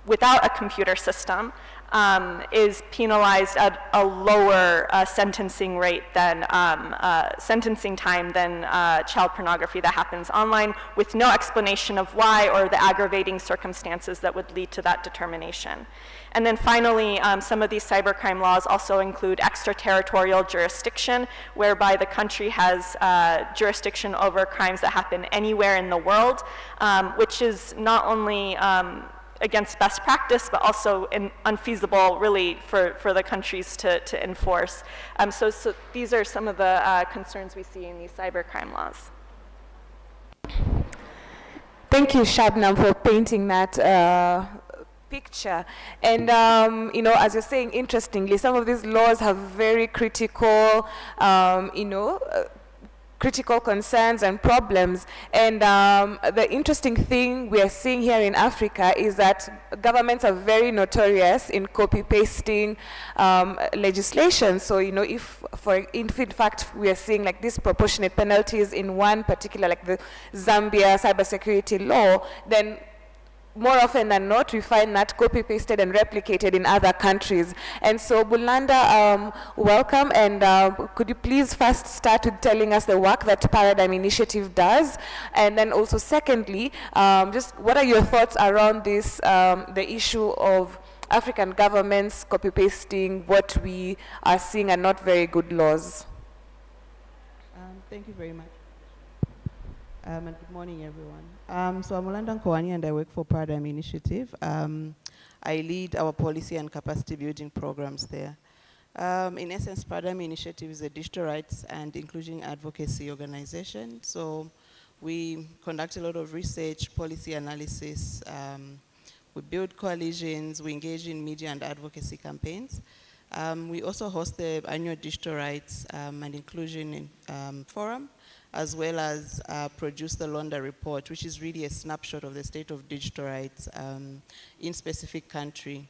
without a computer system, is penalized at a lower sentencing rate than sentencing time than child pornography that happens online, with no explanation of why or the aggravating circumstances that would lead to that determination. And then finally, some of these cybercrime laws also include extraterritorial jurisdiction, whereby the country has jurisdiction over crimes that happen anywhere in the world, which is not only against best practice, but also unfeasible, really, for the countries to enforce. So these are some of the concerns we see in these cybercrime laws. Thank you, Shabnam, for painting that picture. And, as you're saying, interestingly, some of these laws have very critical, critical concerns and problems. And the interesting thing we are seeing here in Africa is that governments are very notorious in copy-pasting legislation. So, if in fact we are seeing like disproportionate penalties in one particular, like the Zambia cybersecurity law, then more often than not, we find that copy-pasted and replicated in other countries. And so, Bulanda, welcome, and could you please first start with telling us the work that Paradigm Initiative does, and then also secondly, just what are your thoughts around this, the issue of African governments copy-pasting what we are seeing are not very good laws? Thank you very much. And good morning, everyone. So I'm Mulanda Nkowani, and I work for Paradigm Initiative. I lead our policy and capacity building programs there. In essence, Paradigm Initiative is a digital rights and inclusion advocacy organization. So we conduct a lot of research, policy analysis. We build coalitions. We engage in media and advocacy campaigns. We also host the annual Digital Rights and Inclusion Forum, as well as produce the Londa Report, which is really a snapshot of the state of digital rights in specific countries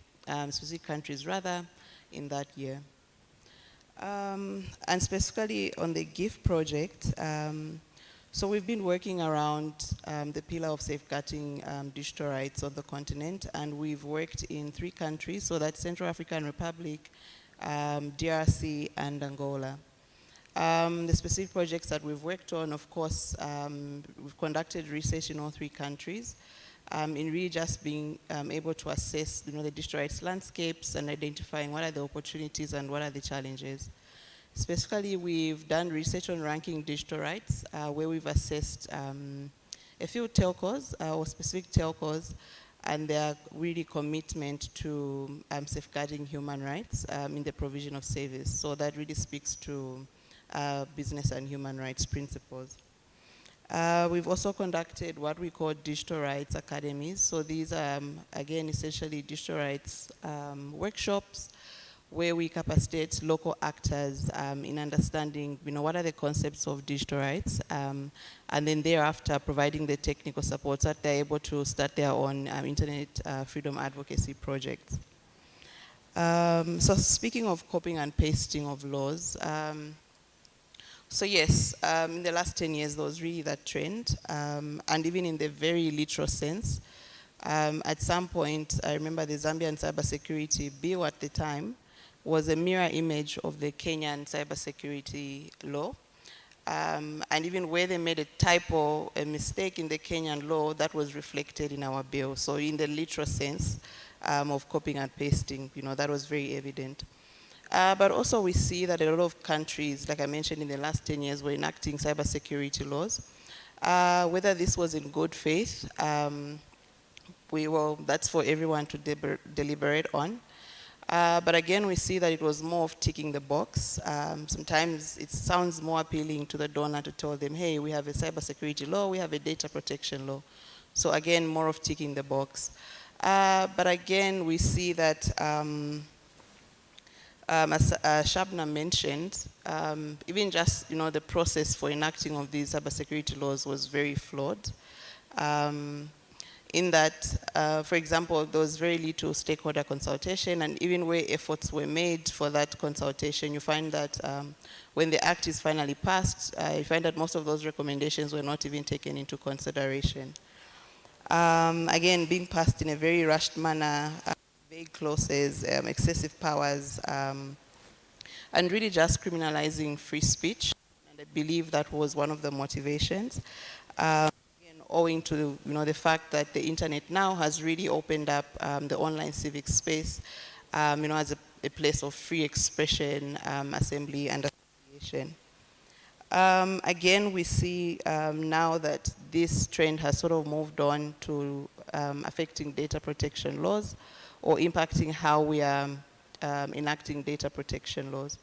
in that year. And specifically on the GIFT project, so we've been working around the pillar of safeguarding digital rights on the continent, and we've worked in 3 countries, so that's Central African Republic, DRC, and Angola. The specific projects that we've worked on, of course, we've conducted research in all 3 countries, in really just being able to assess the digital rights landscapes and identifying what are the opportunities and what are the challenges. Specifically, we've done research on ranking digital rights, where we've assessed a few telcos, or specific telcos, and their really commitment to safeguarding human rights in the provision of service. So that really speaks to business and human rights principles. We've also conducted what we call digital rights academies. So these are, again, essentially digital rights workshops where we capacitate local actors in understanding, what are the concepts of digital rights, and then thereafter providing the technical support so that they're able to start their own internet freedom advocacy projects. So speaking of copying and pasting of laws, so yes, in the last 10 years, there was really that trend, and even in the very literal sense. At some point, I remember the Zambian cybersecurity bill at the time was a mirror image of the Kenyan cybersecurity law. And even where they made a typo, a mistake in the Kenyan law, that was reflected in our bill. So in the literal sense of copying and pasting, that was very evident. But also we see that a lot of countries, like I mentioned in the last 10 years, were enacting cybersecurity laws. Whether this was in good faith, that's for everyone to deliberate on. But again, we see that it was more of ticking the box. Sometimes it sounds more appealing to the donor to tell them, hey, we have a cybersecurity law, we have a data protection law. So again, more of ticking the box. But again, we see that, as Shabna mentioned, even just the process for enacting of these cybersecurity laws was very flawed. In that, for example, there was very little stakeholder consultation, and even where efforts were made for that consultation, you find that when the act is finally passed, you find that most of those recommendations were not even taken into consideration. Again, being passed in a very rushed manner, vague clauses, excessive powers, and really just criminalizing free speech. And I believe that was one of the motivations. Again, owing to the fact that the internet now has really opened up the online civic space, as a place of free expression, assembly, and association. Again, we see now that this trend has sort of moved on to affecting data protection laws or impacting how we are enacting data protection laws.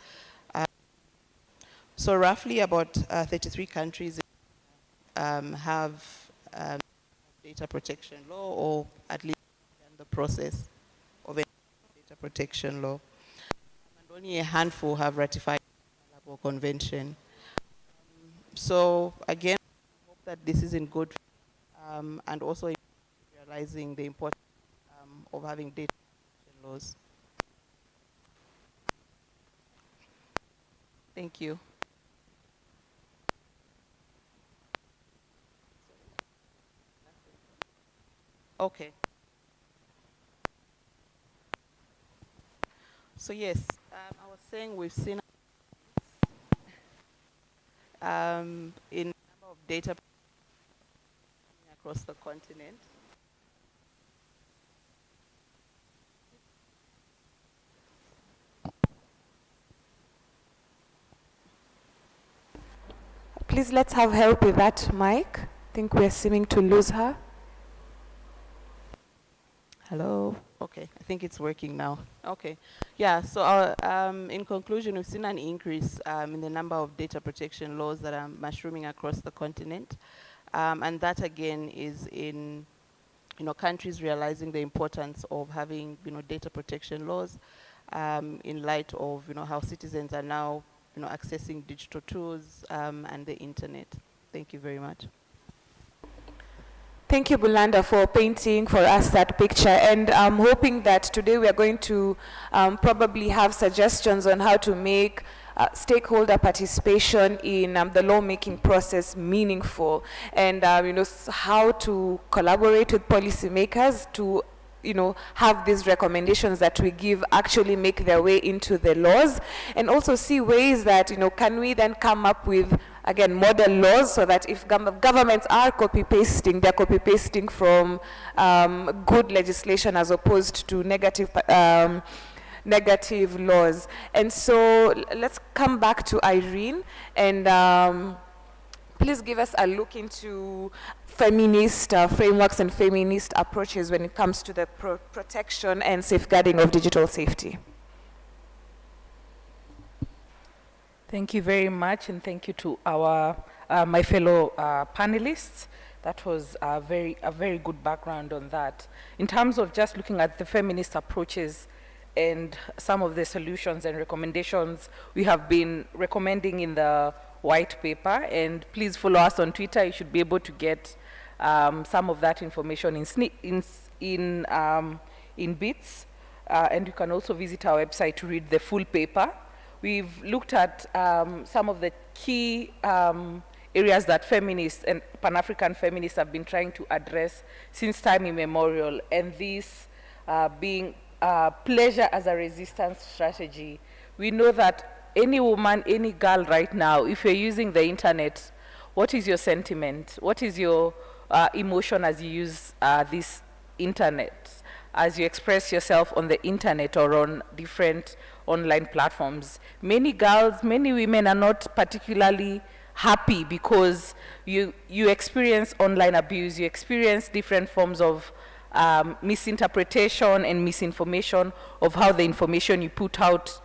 So roughly about 33 countries have data protection law, or at least in the process of a data protection law. And only a handful have ratified the Malabo Convention. So again, I hope that this is in good, and also realizing the importance of having data protection laws. Thank you. Okay. So yes, I was saying we've seen in number of data across the continent. Please, let's have help with that mic. I think we're seeming to lose her. Hello. Okay, I think it's working now. Okay. Yeah, so in conclusion, we've seen an increase in the number of data protection laws that are mushrooming across the continent. And that again is in countries realizing the importance of having data protection laws in light of how citizens are now accessing digital tools and the internet. Thank you very much. Thank you, Bulanda, for painting for us that picture. And I'm hoping that today we are going to probably have suggestions on how to make stakeholder participation in the lawmaking process meaningful, and how to collaborate with policymakers to have these recommendations that we give actually make their way into the laws, and also see ways that, can we then come up with, again, model laws, so that if governments are copy-pasting, they're copy-pasting from good legislation as opposed to negative laws. And so let's come back to Irene, and please give us a look into feminist frameworks and feminist approaches when it comes to the protection and safeguarding of digital safety. Thank you very much, and thank you to our my fellow panelists. That was a very good background on that. In terms of just looking at the feminist approaches and some of the solutions and recommendations we have been recommending in the white paper, and please follow us on Twitter. You should be able to get some of that information in bits, and you can also visit our website to read the full paper. We've looked at some of the key areas that feminists and Pan-African feminists have been trying to address since time immemorial, and this being pleasure as a resistance strategy. We know that any woman, any girl right now, if you're using the internet, what is your sentiment? What is your emotion as you use this internet, as you express yourself on the internet or on different online platforms? Many girls, many women are not particularly happy because you experience online abuse, you experience different forms of misinterpretation and misinformation of how the information you put out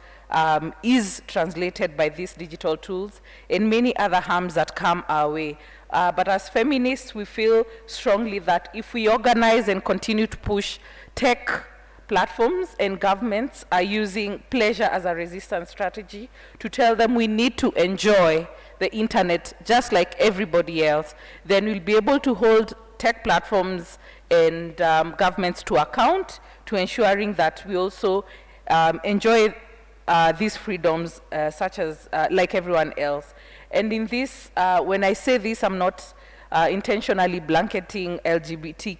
is translated by these digital tools, and many other harms that come our way. But as feminists, we feel strongly that if we organize and continue to push tech platforms, and governments are using pleasure as a resistance strategy to tell them we need to enjoy the internet just like everybody else, then we'll be able to hold tech platforms and governments to account, to ensuring that we also enjoy these freedoms such as like everyone else. And in this, when I say this, I'm not intentionally blanketing LGBT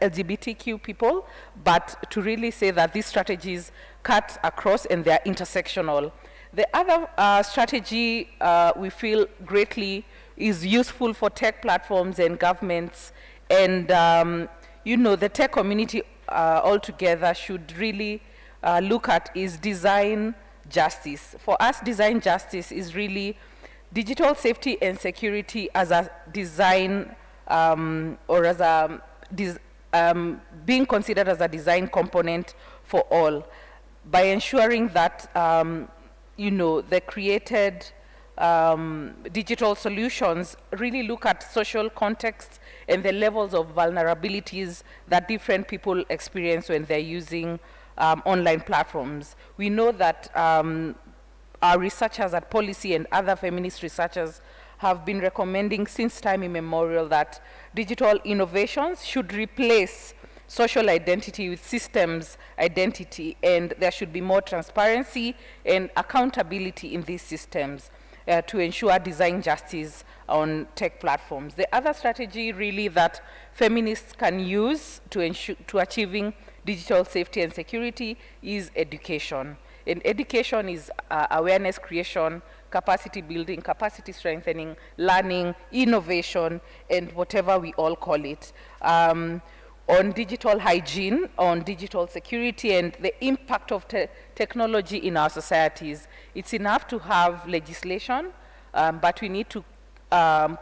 LGBTQ people, but to really say that these strategies cut across and they're intersectional. The other strategy we feel greatly is useful for tech platforms and governments, and you know, the tech community altogether should really look at is design justice. For us, design justice is really digital safety and security as a design or as a being considered as a design component for all, by ensuring that you know, the created digital solutions really look at social contexts and the levels of vulnerabilities that different people experience when they're using online platforms. We know that our researchers at Policy and other feminist researchers have been recommending since time immemorial that digital innovations should replace social identity with systems identity, and there should be more transparency and accountability in these systems to ensure design justice on tech platforms. The other strategy really that feminists can use to achieving digital safety and security is education. And education is awareness creation, capacity building, capacity strengthening, learning, innovation, and whatever we all call it. On digital hygiene, on digital security, and the impact of technology in our societies. It's enough to have legislation, but we need to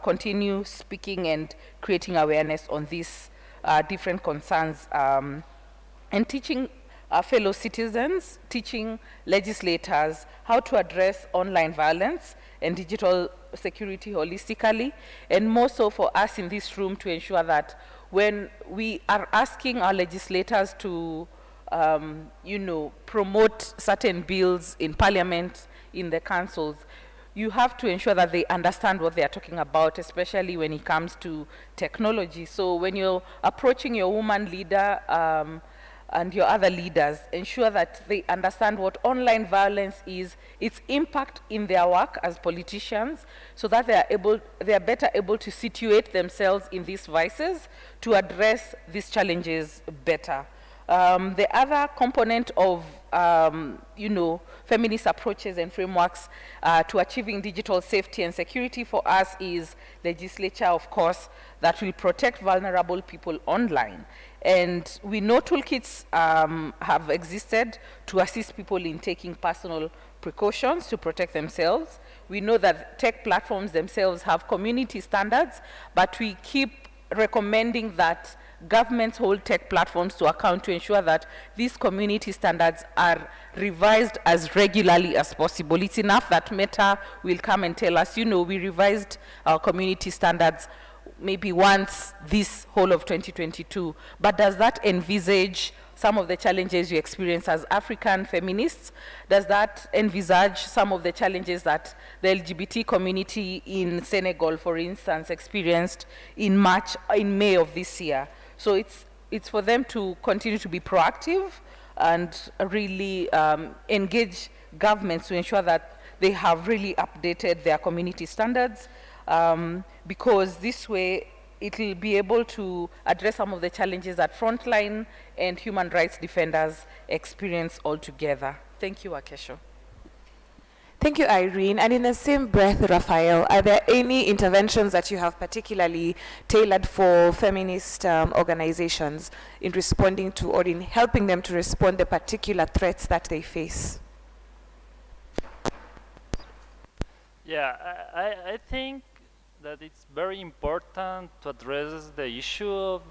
continue speaking and creating awareness on these different concerns, and teaching our fellow citizens, teaching legislators how to address online violence and digital security holistically, and more so for us in this room to ensure that when we are asking our legislators to you know, promote certain bills in parliament, in the councils, you have to ensure that they understand what they are talking about, especially when it comes to technology. So when you're approaching your woman leader and your other leaders, ensure that they understand what online violence is, its impact in their work as politicians, so that they are better able to situate themselves in these vices to address these challenges better. The other component of you know, feminist approaches and frameworks to achieving digital safety and security for us is legislature, of course, that will protect vulnerable people online. And we know toolkits have existed to assist people in taking personal precautions to protect themselves. We know that tech platforms themselves have community standards, but we keep recommending that governments hold tech platforms to account to ensure that these community standards are revised as regularly as possible. It's enough that Meta will come and tell us, you know, we revised our community standards maybe once this whole of 2022, but does that envisage some of the challenges you experience as African feminists? Does that envisage some of the challenges that the LGBT community in Senegal, for instance, experienced in May of this year? So it's for them to continue to be proactive and really engage governments to ensure that they have really updated their community standards, because this way it will be able to address some of the challenges that frontline and human rights defenders experience altogether. Thank you, Akesho. Thank you, Irene. And in the same breath, Raphael, are there any interventions that you have particularly tailored for feminist organizations in responding to or in helping them to respond to the particular threats that they face? Yeah, I think that it's very important to address the issue of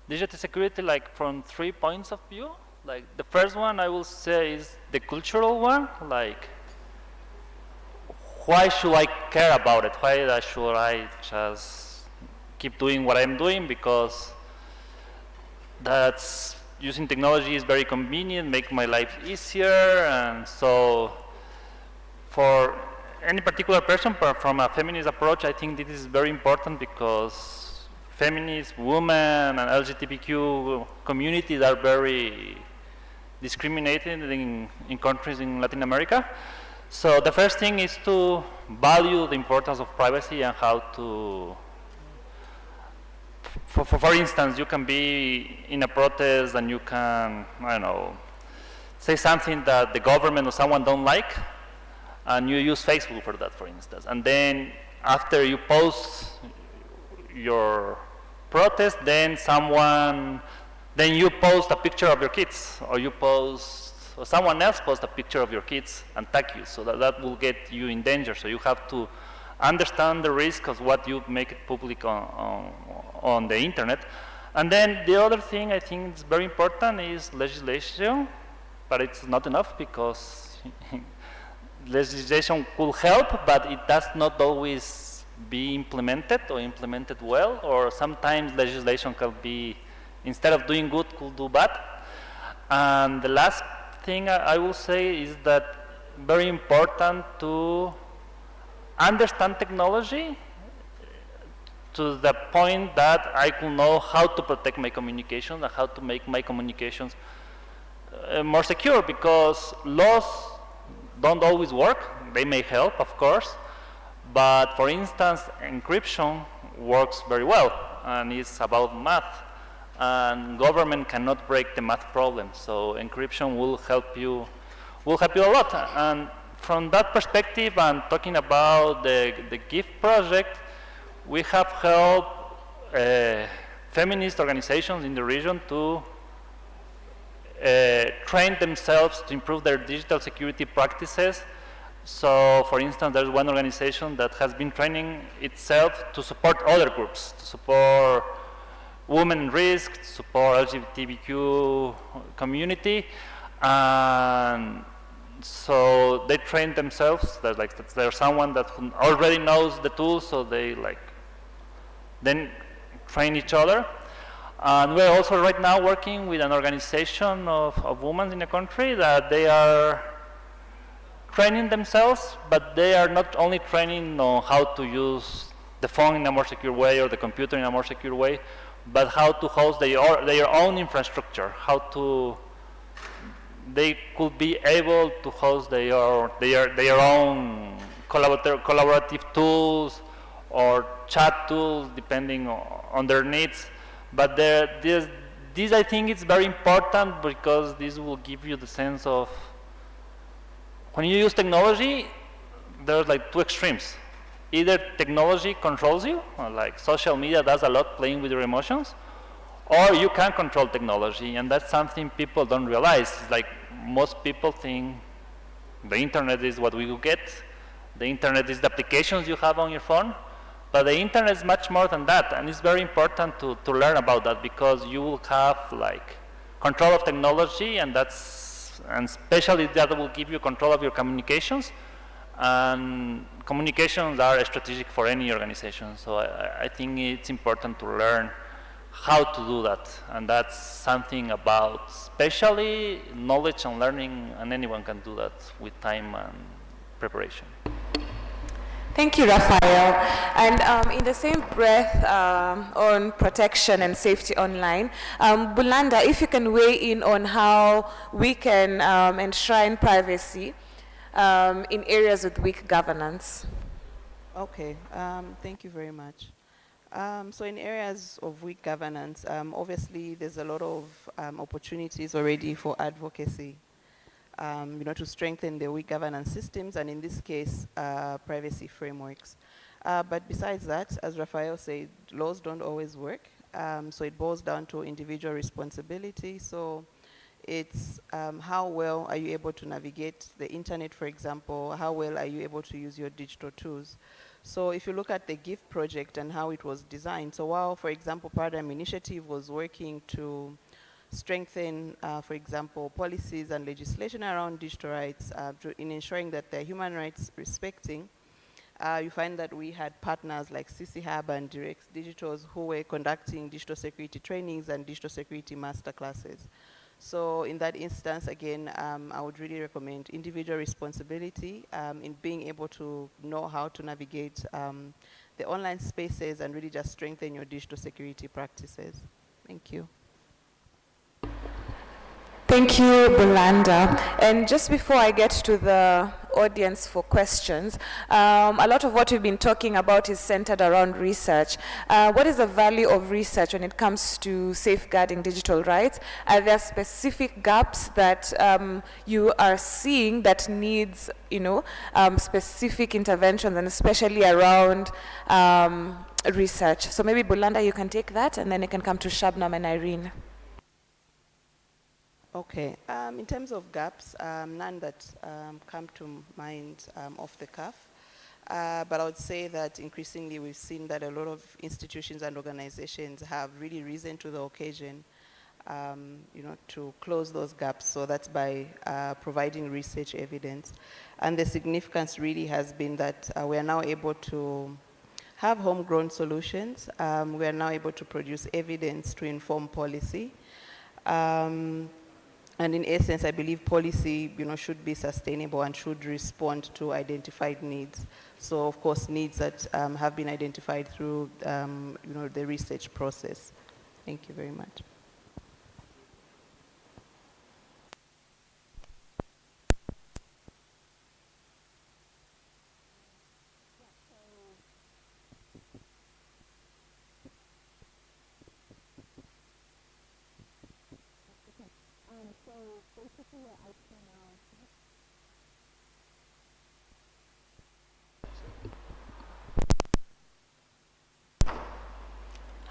digital security like from 3 points of view. Like the first one I will say is the cultural one, like why should I care about it? Why should I just keep doing what I'm doing? Because that's using technology is very convenient, make my life easier, and so for any particular person, from a feminist approach, I think this is very important because feminist, women, and LGBTQ communities are very discriminated in countries in Latin America. So the first thing is to value the importance of privacy and how to for instance, you can be in a protest and you can, I don't know, say something that the government or someone don't like, and you use Facebook for that, for instance. And then after you post your protest, then you post a picture of your kids, or someone else posts a picture of your kids and tag you, so that will get you in danger. So you have to understand the risk of what you make it public on the internet. And then the other thing I think is very important is legislation, but it's not enough because legislation could help, but it does not always be implemented or implemented well, or sometimes legislation can be, instead of doing good, could do bad. And the last thing I will say is that very important to understand technology to the point that I could know how to protect my communications and how to make my communications more secure, because laws don't always work. They may help, of course, but for instance, encryption works very well, and it's about math, and government cannot break the math problem, so encryption will help you a lot. And from that perspective, and talking about the GIFT project, we have helped feminist organizations in the region to train themselves to improve their digital security practices. So, for instance, there's one organization that has been training itself to support other groups, to support women in risk, to support LGBTQ community, and so they train themselves. There's someone that already knows the tools, so they then train each other. And we're also right now working with an organization of women in the country that they are training themselves, but they are not only training on how to use the phone in a more secure way or the computer in a more secure way, but how to host their own infrastructure, they could be able to host their own collaborative tools or chat tools depending on their needs. But this I think is very important, because this will give you the sense of, when you use technology, there's like two extremes. Either technology controls you, like social media does a lot, playing with your emotions, or you can control technology, and that's something people don't realize. It's like most people think the internet is what we will get, the internet is the applications you have on your phone, but the internet is much more than that, and it's very important to learn about that, because you will have like control of technology, and especially that will give you control of your communications, and communications are strategic for any organization. So I think it's important to learn how to do that, and that's something about especially knowledge and learning, and anyone can do that with time and preparation. Thank you, Rafael. And in the same breath on protection and safety online, Bulanda, if you can weigh in on how we can enshrine privacy in areas with weak governance. Okay, thank you very much. So in areas of weak governance, obviously there's a lot of opportunities already for advocacy, to strengthen the weak governance systems, and in this case, privacy frameworks. But besides that, as Rafael said, laws don't always work. So it boils down to individual responsibility. So it's how well are you able to navigate the internet, for example, how well are you able to use your digital tools. So if you look at the GIFT project and how it was designed, so while, for example, Paradigm Initiative was working to strengthen, for example, policies and legislation around digital rights in ensuring that they're human rights respecting, you find that we had partners like CC Hub and Direct Digitals who were conducting digital security trainings and digital security masterclasses. So in that instance, again, I would really recommend individual responsibility in being able to know how to navigate the online spaces and really just strengthen your digital security practices. Thank you. Thank you, Bulanda. And just before I get to the audience for questions. A lot of what we've been talking about is centered around research. What is the value of research when it comes to safeguarding digital rights? Are there specific gaps that you are seeing that needs, specific interventions, and especially around research? So maybe Bulanda, you can take that, and then you can come to Shabnam and Irene. Okay, in terms of gaps, none that come to mind off the cuff, but I would say that increasingly we've seen that a lot of institutions and organizations have really risen to the occasion, to close those gaps. So that's by providing research evidence. And the significance really has been that we are now able to have homegrown solutions. We are now able to produce evidence to inform policy. And in essence, I believe policy, should be sustainable and should respond to identified needs. So, of course, needs that have been identified through, the research process. Thank you very much.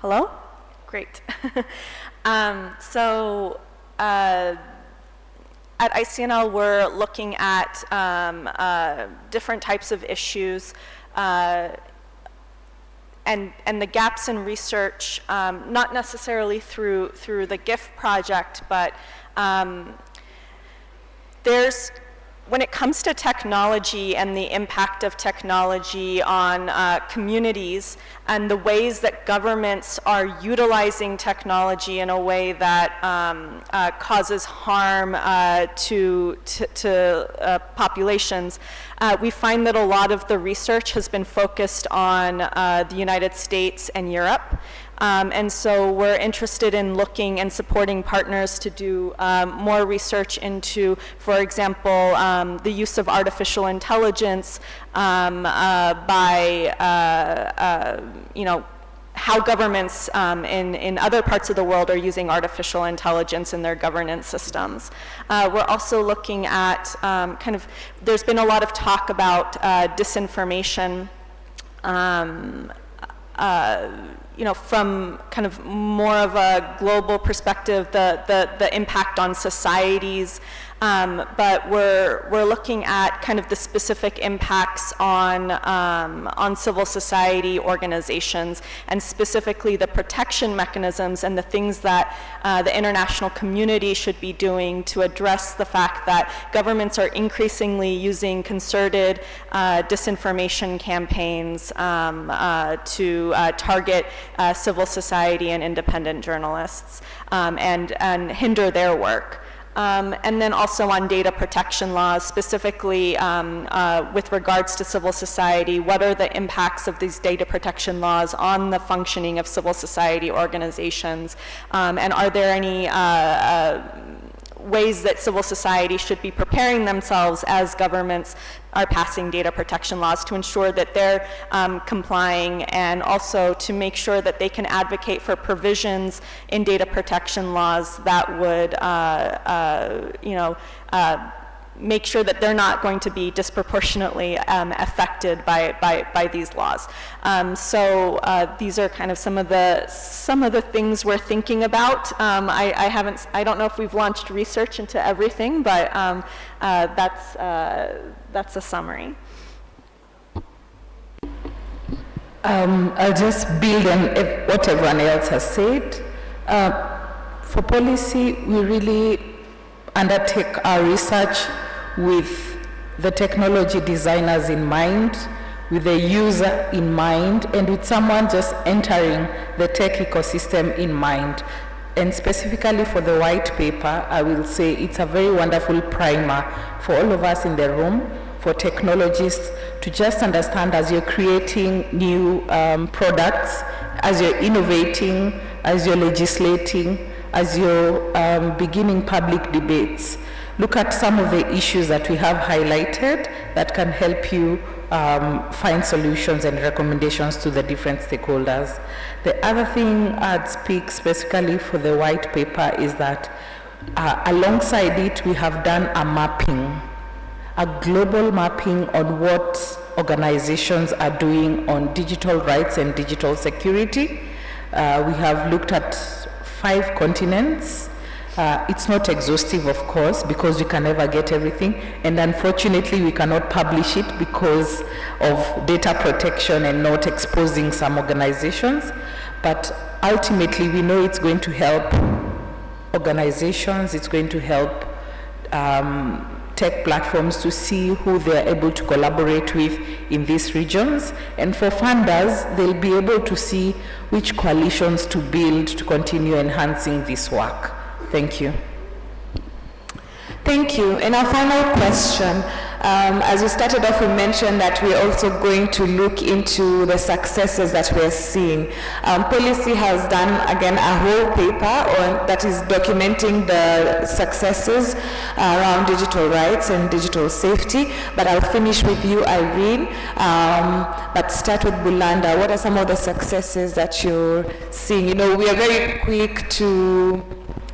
Hello? Great. At ICNL, we're looking at different types of issues and the gaps in research, not necessarily through the GIF project, but when it comes to technology and the impact of technology on communities and the ways that governments are utilizing technology in a way that causes harm to populations, we find that a lot of the research has been focused on the United States and Europe. And so we're interested in looking and supporting partners to do more research into, for example, the use of artificial intelligence by, how governments in other parts of the world are using artificial intelligence in their governance systems. We're also looking at there's been a lot of talk about disinformation. From kind of more of a global perspective, the impact on societies, but we're looking at kind of the specific impacts on civil society organizations, and specifically the protection mechanisms and the things that the international community should be doing to address the fact that governments are increasingly using concerted disinformation campaigns to target civil society and independent journalists and hinder their work. And then also on data protection laws, specifically with regards to civil society, what are the impacts of these data protection laws on the functioning of civil society organizations? And are there any ways that civil society should be preparing themselves as governments are passing data protection laws to ensure that they're complying, and also to make sure that they can advocate for provisions in data protection laws that would make sure that they're not going to be disproportionately affected by these laws. So these are kind of some of the things we're thinking about. I don't know if we've launched research into everything, but that's a summary. I'll just build on what everyone else has said. For policy, we really undertake our research with the technology designers in mind, with the user in mind, and with someone just entering the tech ecosystem in mind. And specifically for the white paper, I will say it's a very wonderful primer for all of us in the room, for technologists, to just understand as you're creating new products, as you're innovating, as you're legislating, as you're beginning public debates. look at some of the issues that we have highlighted that can help you find solutions and recommendations to the different stakeholders. The other thing I'd speak specifically for the white paper is that alongside it, we have done a mapping, a global mapping on what organizations are doing on digital rights and digital security. We have looked at 5 continents. It's not exhaustive, of course, because we can never get everything, and unfortunately we cannot publish it because of data protection and not exposing some organizations, but ultimately we know it's going to help organizations, it's going to help tech platforms to see who they're able to collaborate with in these regions, and for funders, they'll be able to see which coalitions to build to continue enhancing this work. Thank you. Thank you. And our final question, as we started off, we mentioned that we're also going to look into the successes that we're seeing. Policy has done, again, a whole paper that is documenting the successes around digital rights and digital safety, but I'll finish with you, Irene, but start with Bulanda. What are some of the successes that you're seeing? You know, we are very quick to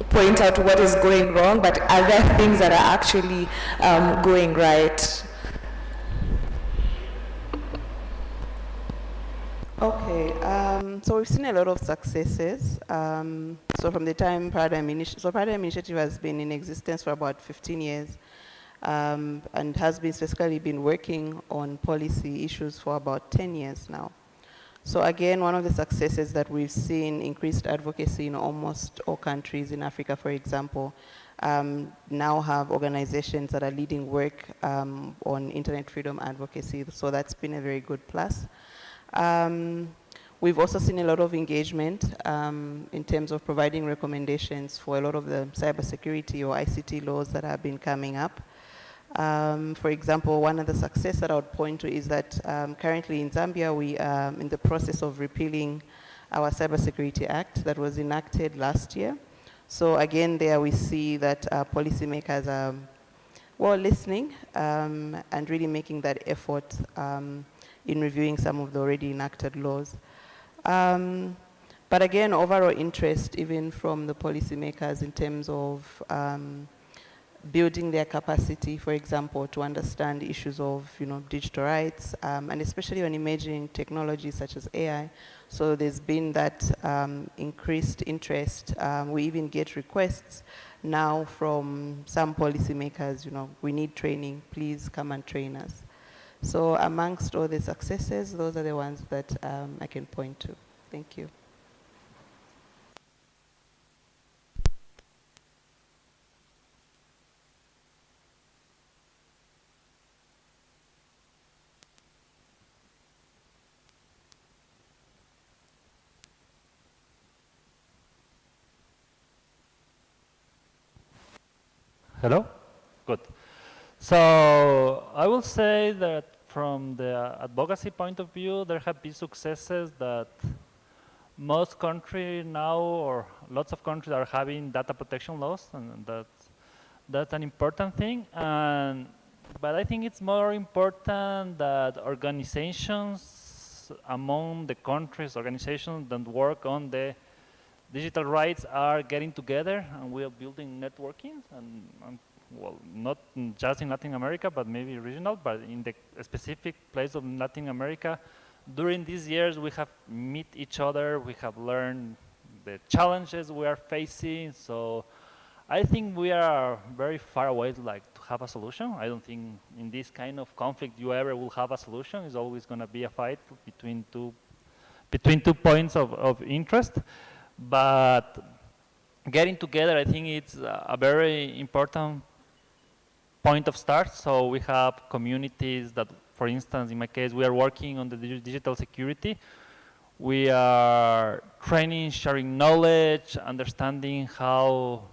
point out what is going wrong, but are there things that are actually going right? Okay, so we've seen a lot of successes. So from the time Paradigm Initiative has been in existence for about 15 years, and has been specifically been working on policy issues for about 10 years now. So again, one of the successes that we've seen, increased advocacy in almost all countries in Africa, for example, now have organizations that are leading work on internet freedom advocacy. So that's been a very good plus. We've also seen a lot of engagement in terms of providing recommendations for a lot of the cybersecurity or ICT laws that have been coming up. For example, one of the success that I would point to is that currently in Zambia, we are in the process of repealing our Cybersecurity Act that was enacted last year. So again, there we see that policymakers are, well, listening and really making that effort in reviewing some of the already enacted laws. But again, overall interest, even from the policymakers in terms of building their capacity, for example, to understand issues of, digital rights, and especially on emerging technologies such as AI. So there's been that increased interest. We even get requests now from some policymakers, we need training, please come and train us. So amongst all the successes, those are the ones that I can point to. Thank you. Hello? Good. So I will say that from the advocacy point of view, there have been successes that most countries now, or lots of countries, are having data protection laws, and that's an important thing. But I think it's more important that organizations among the countries, organizations that work on the digital rights are getting together, and we are building networking, and well, not just in Latin America, but maybe regional, but in the specific place of Latin America. During these years, we have met each other, we have learned the challenges we are facing, so I think we are very far away to have a solution. I don't think in this kind of conflict you ever will have a solution. It's always going to be a fight between two points of interest. But getting together, I think it's a very important point of start. So we have communities that, for instance, in my case, we are working on the digital security. We are training, sharing knowledge, understanding how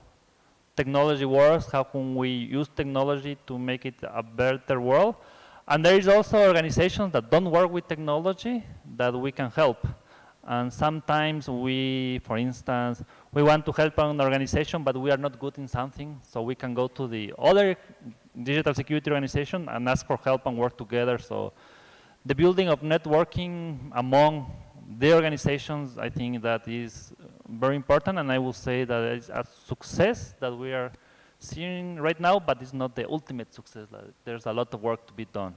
technology works, how can we use technology to make it a better world. And there is also organizations that don't work with technology that we can help. And sometimes we, for instance, we want to help an organization, but we are not good in something, so we can go to the other digital security organization and ask for help and work together. So the building of networking among the organizations, I think that is very important, and I will say that it's a success that we are seeing right now, but it's not the ultimate success. There's a lot of work to be done.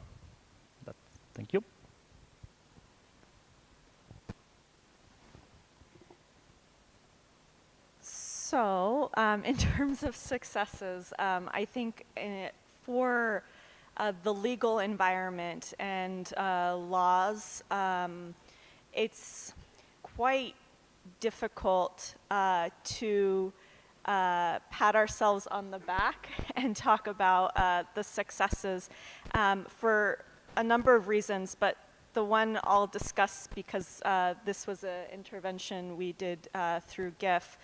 Thank you. So, in terms of successes, I think for the legal environment and laws, it's quite difficult to pat ourselves on the back and talk about the successes for a number of reasons, but the one I'll discuss because this was an intervention we did through GIF.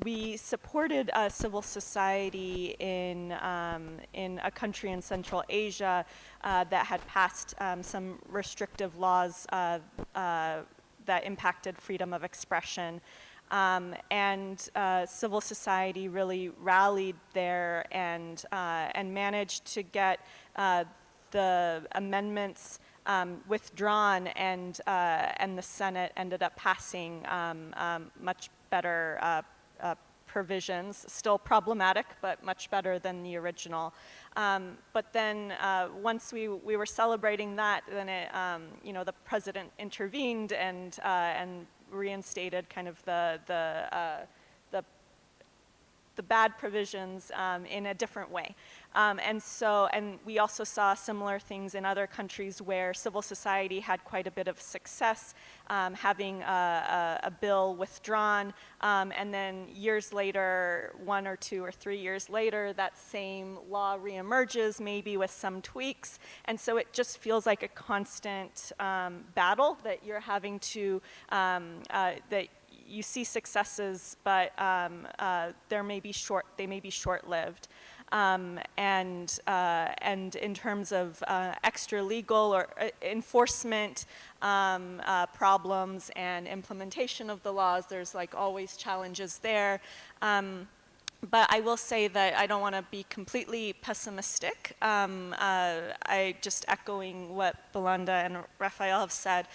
We supported civil society in a country in Central Asia that had passed some restrictive laws that impacted freedom of expression. And civil society really rallied there and managed to get the amendments withdrawn, and the Senate ended up passing much better provisions, still problematic, but much better than the original. But then once we were celebrating that, then it, the president intervened and reinstated kind of the bad provisions in a different way. And we also saw similar things in other countries where civil society had quite a bit of success having a bill withdrawn, and then years later, 1 or 2 or 3 years later, that same law reemerges, maybe with some tweaks, and so it just feels like a constant battle that you're having to, that you see successes, but they may be short-lived. And in terms of extra legal or enforcement problems and implementation of the laws, there's like always challenges there. But I will say that I don't want to be completely pessimistic. I just echoing what Belinda and Rafael have said,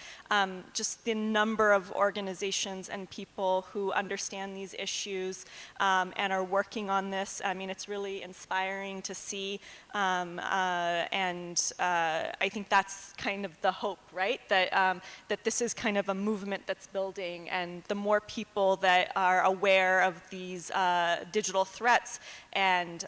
just the number of organizations and people who understand these issues and are working on this. I mean, it's really inspiring to see, and I think that's kind of the hope, right? That this is kind of a movement that's building, and the more people that are aware of these digital threats and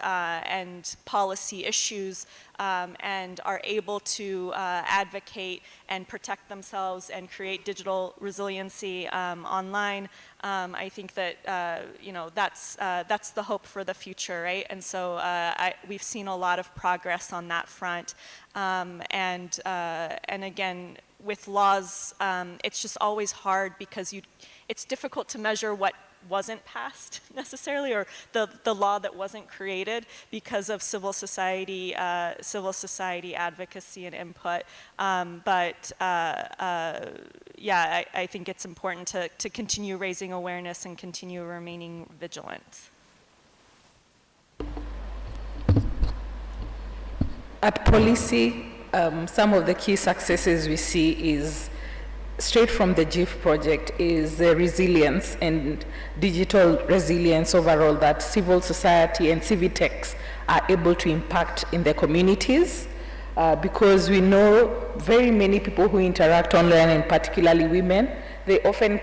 policy issues and are able to advocate and protect themselves and create digital resiliency online, I think that that's the hope for the future, right? And so we've seen a lot of progress on that front, and again, with laws, it's just always hard because it's difficult to measure what wasn't passed necessarily, or the law that wasn't created because of civil society advocacy and input. Yeah, I think it's important to continue raising awareness and continue remaining vigilant. At Policy, some of the key successes we see is straight from the GIF project is the resilience and digital resilience overall that civil society and civitechs are able to impact in their communities, because we know very many people who interact online, and particularly women, they often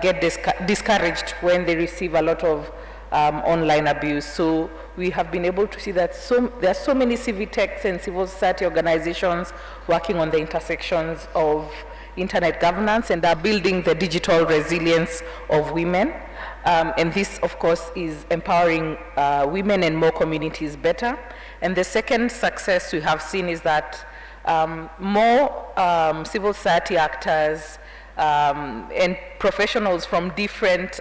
get discouraged when they receive a lot of online abuse. So we have been able to see that there are so many civitechs and civil society organizations working on the intersections of internet governance and are building the digital resilience of women. And this, of course, is empowering women and more communities better. And the second success we have seen is that more civil society actors and professionals from different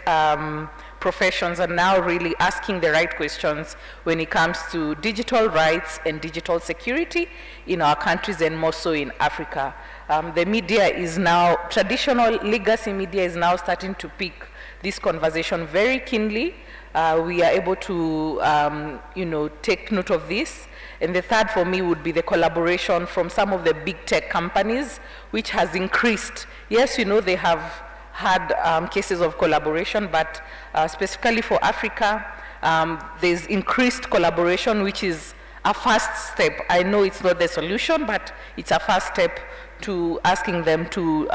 professions are now really asking the right questions when it comes to digital rights and digital security in our countries, and more so in Africa. The media is now, traditional legacy media is now starting to pick this conversation very keenly. We are able to, take note of this. And the third for me would be the collaboration from some of the big tech companies, which has increased. Yes, they have had cases of collaboration, but specifically for Africa, there's increased collaboration, which is a first step. I know it's not the solution, but it's a first step to asking them to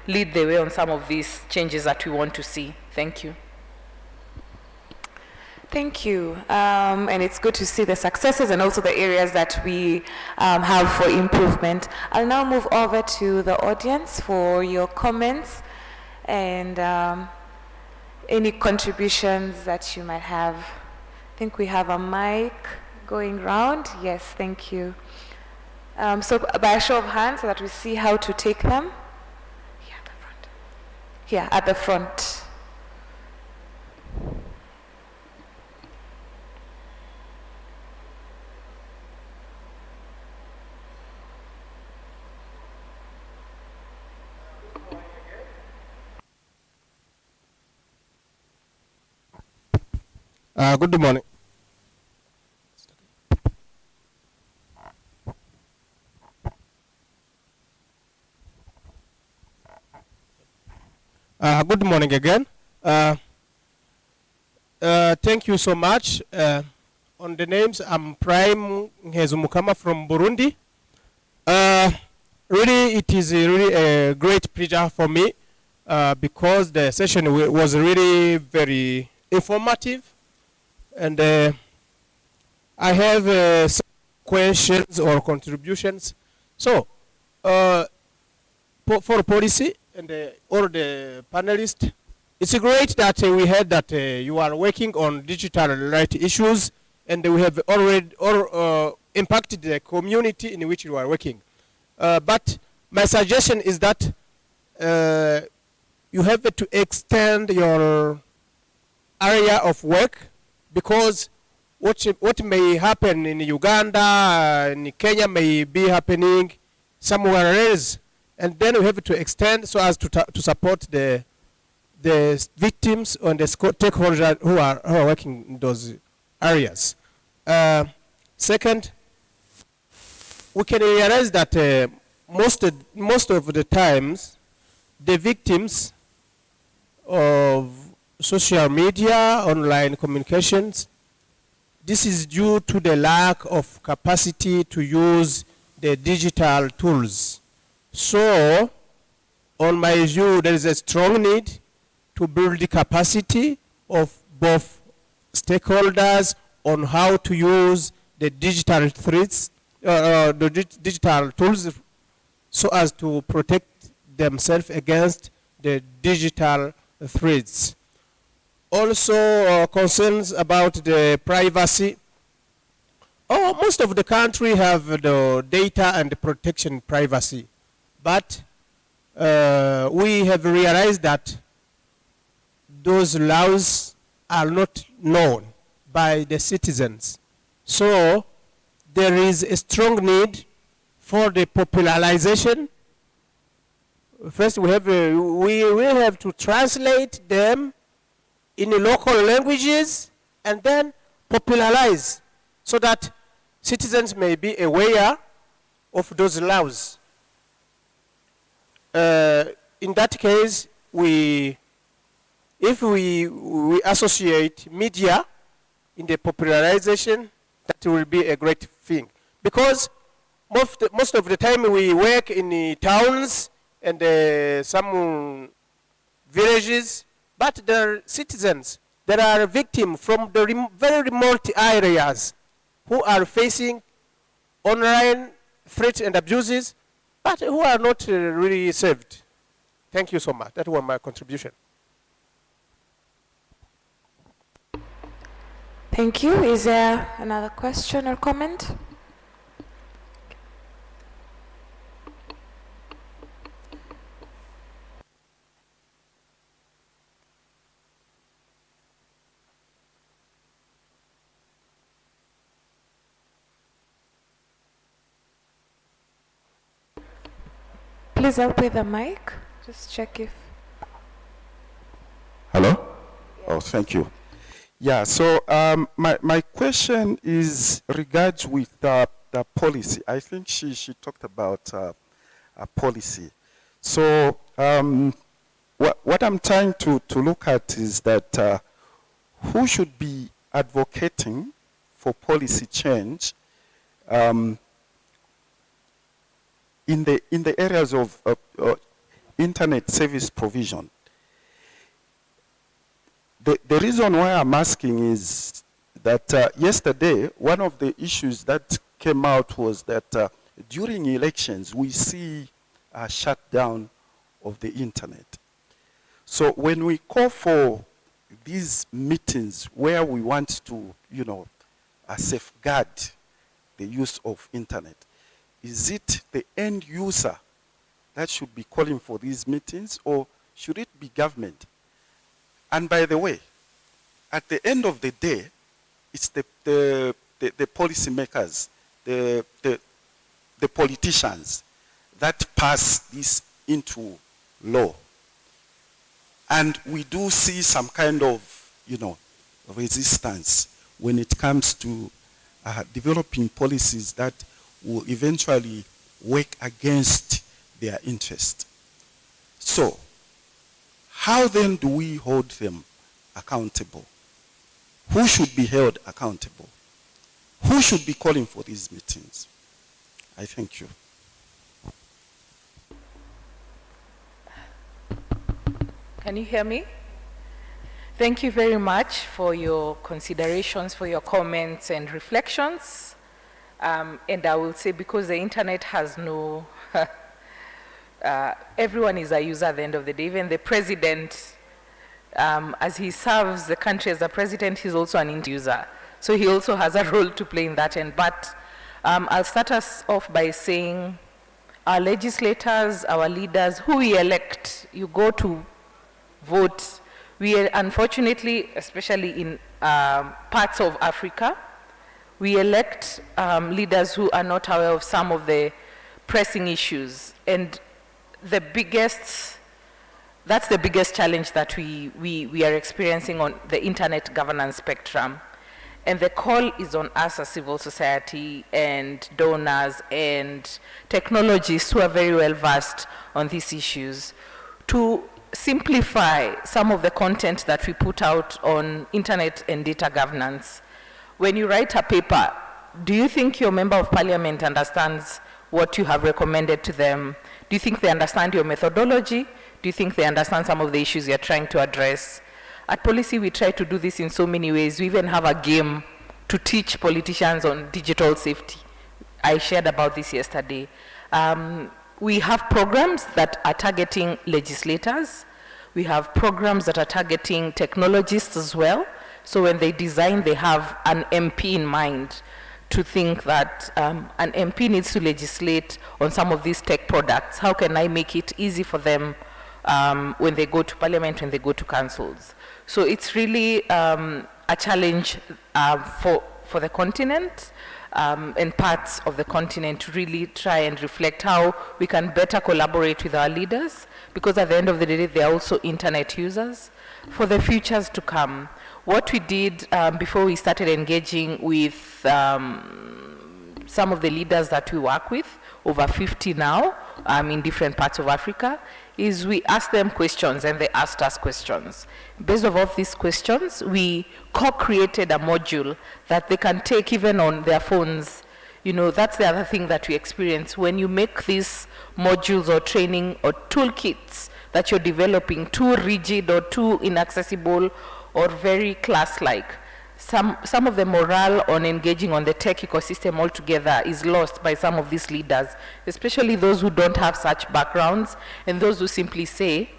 lead the way on some of these changes that we want to see. Thank you. Thank you. And it's good to see the successes and also the areas that we have for improvement. I'll now move over to the audience for your comments and any contributions that you might have. I think we have a mic going round. Yes, thank you. So by a show of hands so that we see how to take them. Here at the front. Here at the front. Good morning. Good morning again. Thank you so much. On the names, I'm Prime Ngezumukama from Burundi. Really, it is really a great pleasure for me because the session was really very informative. And I have some questions or contributions. So, for policy and all the panelists, it's great that we heard that you are working on digital right issues, and we have already impacted the community in which you are working. But my suggestion is that you have to extend your area of work, because what may happen in Uganda, in Kenya may be happening somewhere else, and then we have to extend so as to support the victims and the stakeholders who are working in those areas. Second, we can realize that most of the times the victims of social media, online communications, this is due to the lack of capacity to use the digital tools. So, on my view, there is a strong need to build the capacity of both stakeholders on how to use the digital threats, digital tools, so as to protect themselves against the digital threats. Also, concerns about the privacy. Most of the country have the data and the protection privacy, but we have realized that those laws are not known by the citizens. So there is a strong need for the popularization. First, we will have to translate them in the local languages and then popularize so that citizens may be aware of those laws. In that case, if we associate media in the popularization, that will be a great thing. Because most of the time we work in the towns and some villages, but there are citizens that are victims from the very remote areas who are facing online threats and abuses, but who are not really saved. Thank you so much. That was my contribution. Thank you. Is there another question or comment? please help with the mic? Just check if... Hello? Oh, thank you. Yeah, so my question is regards with the policy. I think she talked about a policy. So what I'm trying to look at is that who should be advocating for policy change in the areas of internet service provision. The reason why I'm asking is that yesterday, one of the issues that came out was that during elections, we see a shutdown of the internet. So when we call for these meetings where we want to, safeguard the use of internet, is it the end user that should be calling for these meetings, or should it be government? And by the way, at the end of the day, it's the policymakers, the politicians that pass this into law. And we do see some kind of, resistance when it comes to developing policies that will eventually work against their interest. So, how then do we hold them accountable? Who should be held accountable? Who should be calling for these meetings? I thank you. Can you hear me? Thank you very much for your considerations, for your comments and reflections. And I will say, because the internet has no, everyone is a user at the end of the day. Even the president, as he serves the country as a president, he's also an user. So he also has a role to play in that end. But I'll start us off by saying our legislators, our leaders, who we elect, you go to vote. We are, unfortunately, especially in parts of Africa, we elect leaders who are not aware of some of the pressing issues. And the biggest, that's the biggest challenge that we are experiencing on the internet governance spectrum. And the call is on us as civil society and donors and technologists who are very well versed on these issues to simplify some of the content that we put out on internet and data governance. When you write a paper, do you think your member of parliament understands what you have recommended to them? Do you think they understand your methodology? Do you think they understand some of the issues you're trying to address? At Policy, we try to do this in so many ways. We even have a game to teach politicians on digital safety. I shared about this yesterday. We have programs that are targeting legislators. We have programs that are targeting technologists as well. So when they design, they have an MP in mind to think that an MP needs to legislate on some of these tech products. How can I make it easy for them when they go to parliament, when they go to councils? So it's really a challenge for the continent and parts of the continent to really try and reflect how we can better collaborate with our leaders, because at the end of the day, they are also internet users, for the futures to come. What we did before we started engaging with some of the leaders that we work with, over 50 now, in different parts of Africa, is we asked them questions and they asked us questions. Based off of these questions, we co-created a module that they can take even on their phones. That's the other thing that we experience. When you make these modules or training or toolkits that you're developing too rigid or too inaccessible or very class-like, some of the morale on engaging on the tech ecosystem altogether is lost by some of these leaders, especially those who don't have such backgrounds and those who simply say,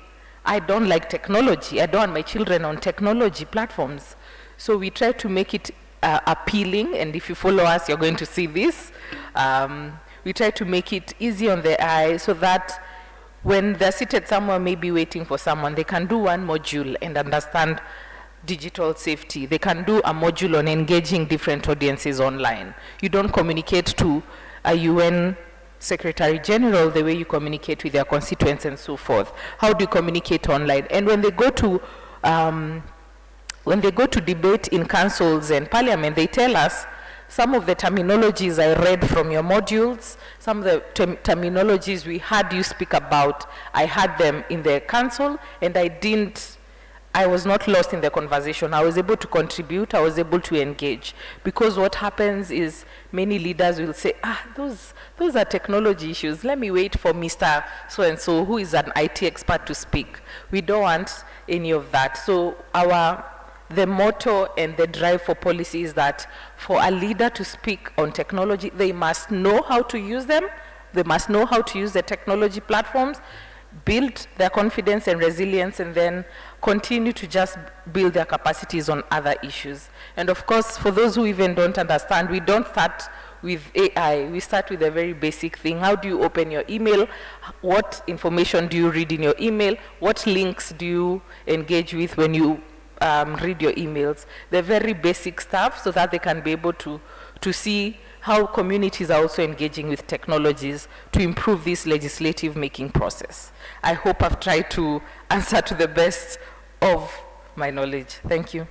I don't like technology, I don't want my children on technology platforms. So we try to make it appealing, and if you follow us, you're going to see this. We try to make it easy on the eye so that when they're seated somewhere, maybe waiting for someone, they can do one module and understand digital safety. They can do a module on engaging different audiences online. You don't communicate to a UN Secretary General, the way you communicate with their constituents and so forth. How do you communicate online? And when they go to debate in councils and parliament, they tell us some of the terminologies I read from your modules, some of the terminologies we had you speak about, I had them in the council, and I was not lost in the conversation. I was able to contribute, I was able to engage. Because what happens is many leaders will say, those are technology issues. Let me wait for Mr. So-and-so, who is an IT expert, to speak. We don't want any of that. So the motto and the drive for policy is that for a leader to speak on technology, they must know how to use them, they must know how to use the technology platforms, build their confidence and resilience, and then continue to just build their capacities on other issues. And of course, for those who even don't understand, we don't start with AI, we start with a very basic thing. How do you open your email? What information do you read in your email? What links do you engage with when you read your emails? The very basic stuff, so that they can be able to see how communities are also engaging with technologies to improve this legislative making process. I hope I've tried to answer to the best of my knowledge. Thank you.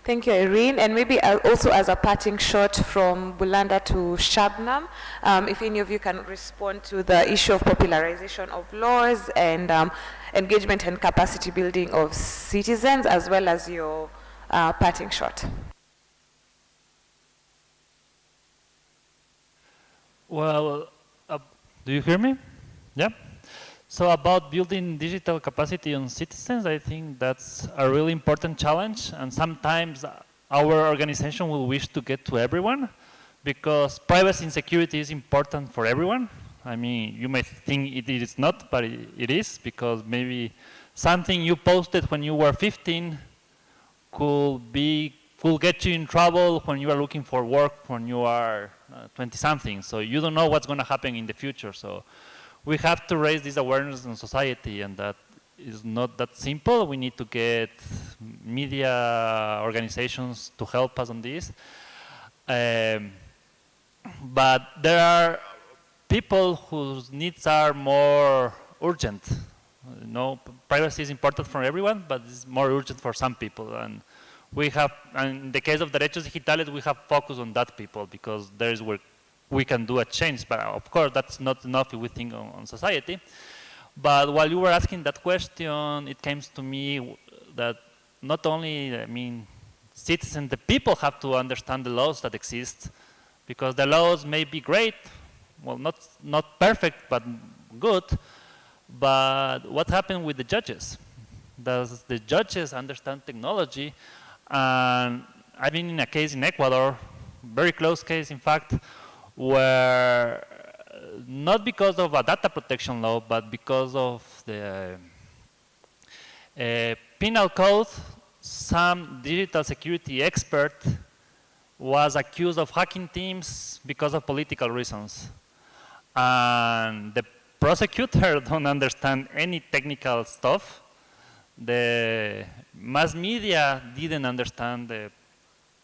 Thank you, Irene. And maybe also as a parting shot from Bulanda to Shabnam, if any of you can respond to the issue of popularization of laws and engagement and capacity building of citizens, as well as your parting shot. Well, do you hear me? Yeah? So about building digital capacity on citizens, I think that's a really important challenge, and sometimes our organization will wish to get to everyone, because privacy and security is important for everyone. I mean, you may think it is not, but it is, because maybe something you posted when you were 15 could get you in trouble when you are looking for work when you are 20-something. So you don't know what's going to happen in the future. So we have to raise this awareness in society, and that is not that simple. We need to get media organizations to help us on this. But there are people whose needs are more urgent. You know, privacy is important for everyone, but it's more urgent for some people. And we have, and in the case of derechos digitales, we have focused on that people, because there is where we can do a change. But of course, that's not enough if we think on society. But while you were asking that question, it came to me that not only, I mean, citizens, the people have to understand the laws that exist, because the laws may be great, well, not perfect, but good. But what happened with the judges? Does the judges understand technology? And I've been in a case in Ecuador, very close case, in fact, where not because of a data protection law, but because of the penal code, some digital security expert was accused of hacking teams because of political reasons. And the prosecutor don't understand any technical stuff. The mass media didn't understand the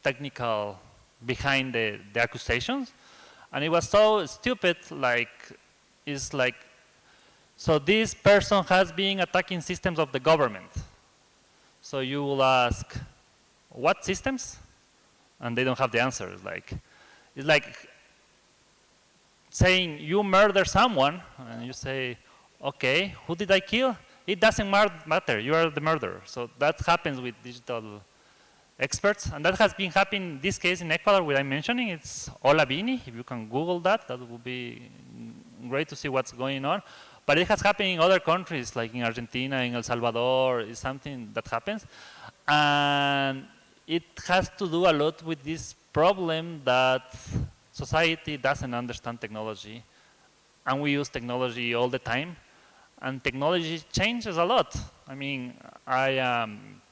technical behind the accusations. And it was so stupid, it's like, so this person has been attacking systems of the government. So you will ask, what systems? And they don't have the answer. It's like saying you murder someone, and you say, okay, who did I kill? It doesn't matter, you are the murderer. So that happens with digital experts, and that has been happening in this case in Ecuador, what I'm mentioning. It's Olavini. If you can Google that, that would be great to see what's going on. But it has happened in other countries, like in Argentina, in El Salvador. It's something that happens. And it has to do a lot with this problem that society doesn't understand technology, and we use technology all the time, and technology changes a lot. I mean, I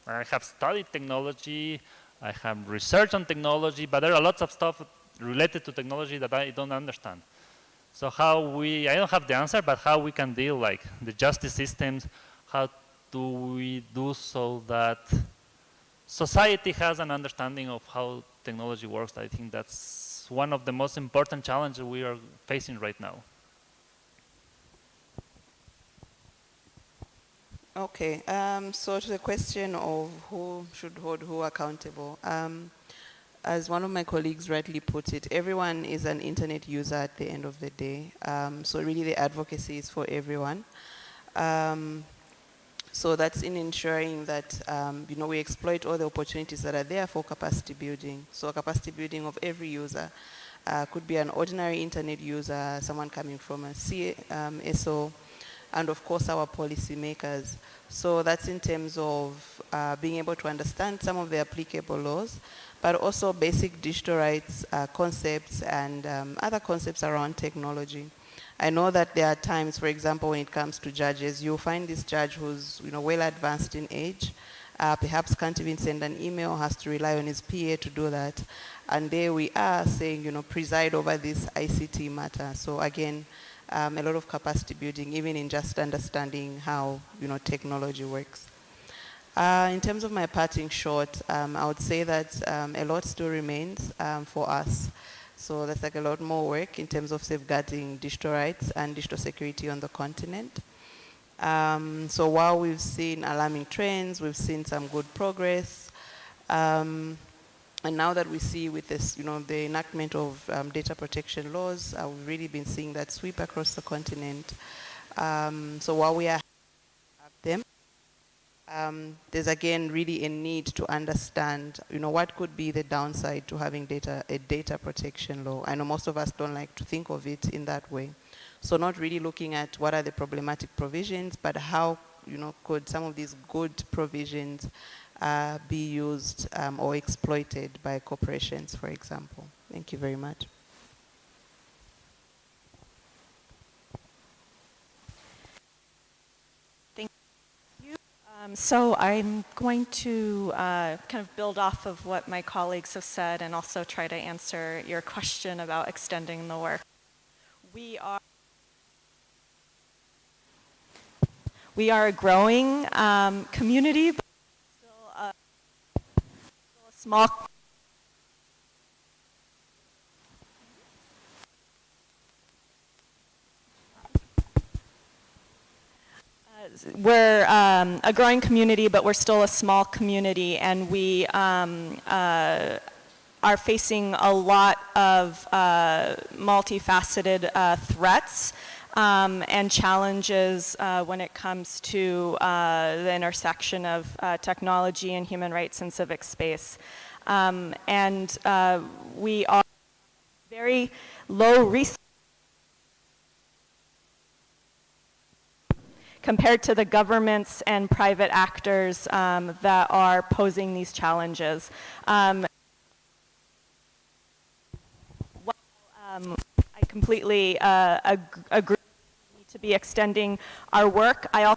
have studied technology, I have researched on technology, but there are lots of stuff related to technology that I don't understand. So I don't have the answer, but how we can deal, like the justice systems, how do we do so that society has an understanding of how technology works? I think that's one of the most important challenges we are facing right now. Okay, so to the question of who should hold who accountable, as one of my colleagues rightly put it, everyone is an internet user at the end of the day. So really the advocacy is for everyone. So that's in ensuring that we exploit all the opportunities that are there for capacity building. So capacity building of every user could be an ordinary internet user, someone coming from a SO, and of course our policymakers. So that's in terms of being able to understand some of the applicable laws, but also basic digital rights concepts and other concepts around technology. I know that there are times, for example, when it comes to judges, you'll find this judge who's well advanced in age, perhaps can't even send an email, has to rely on his PA to do that. And there we are saying, preside over this ICT matter. So again, a lot of capacity building, even in just understanding how technology works. In terms of my parting shot, I would say that a lot still remains for us. So that's like a lot more work in terms of safeguarding digital rights and digital security on the continent. So while we've seen alarming trends, we've seen some good progress. And now that we see with this, the enactment of data protection laws, we've really been seeing that sweep across the continent. So while we are them, there's again really a need to understand, what could be the downside to having a data protection law. I know most of us don't like to think of it in that way. So not really looking at what are the problematic provisions, but how, could some of these good provisions be used or exploited by corporations, for example. Thank you very much. So I'm going to kind of build off of what my colleagues have said and also try to answer your question about extending the work. We are a growing community, but still a small. We're a growing community, but we're still a small community, and we are facing a lot of multifaceted threats and challenges when it comes to the intersection of technology and human rights and civic space. And we are very low resource compared to the governments and private actors that are posing these challenges. I completely agree we need to be extending our work. I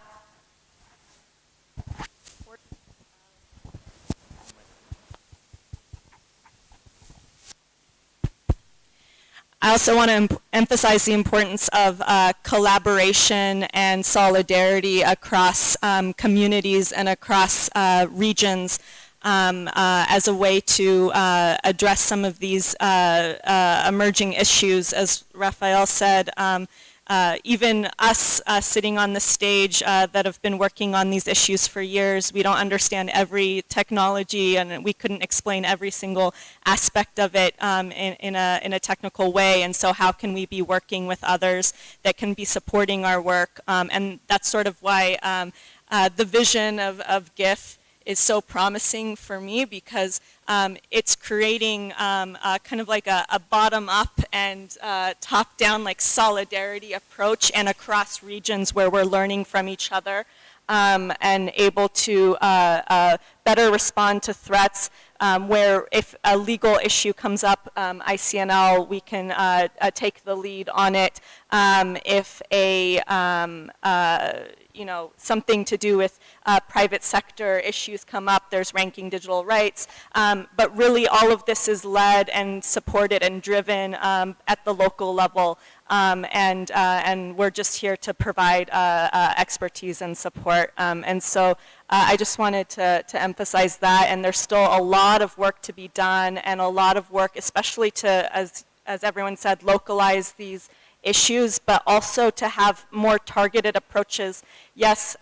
also want to emphasize the importance of collaboration and solidarity across communities and across regions as a way to address some of these emerging issues. As Raphael said, even us sitting on the stage that have been working on these issues for years, we don't understand every technology, and we couldn't explain every single aspect of it in a technical way. And so how can we be working with others that can be supporting our work? And that's sort of why the vision of GIF is so promising for me, because it's creating kind of like a bottom-up and top-down like solidarity approach, and across regions where we're learning from each other and able to better respond to threats, where if a legal issue comes up, ICNL, we can take the lead on it. If something to do with private sector issues come up, there's ranking digital rights. But really all of this is led and supported and driven at the local level. And we're just here to provide expertise and support. And so I just wanted to emphasize that, and there's still a lot of work to be done, and a lot of work, especially to, as everyone said, localize these issues, but also to have more targeted approaches. Yes,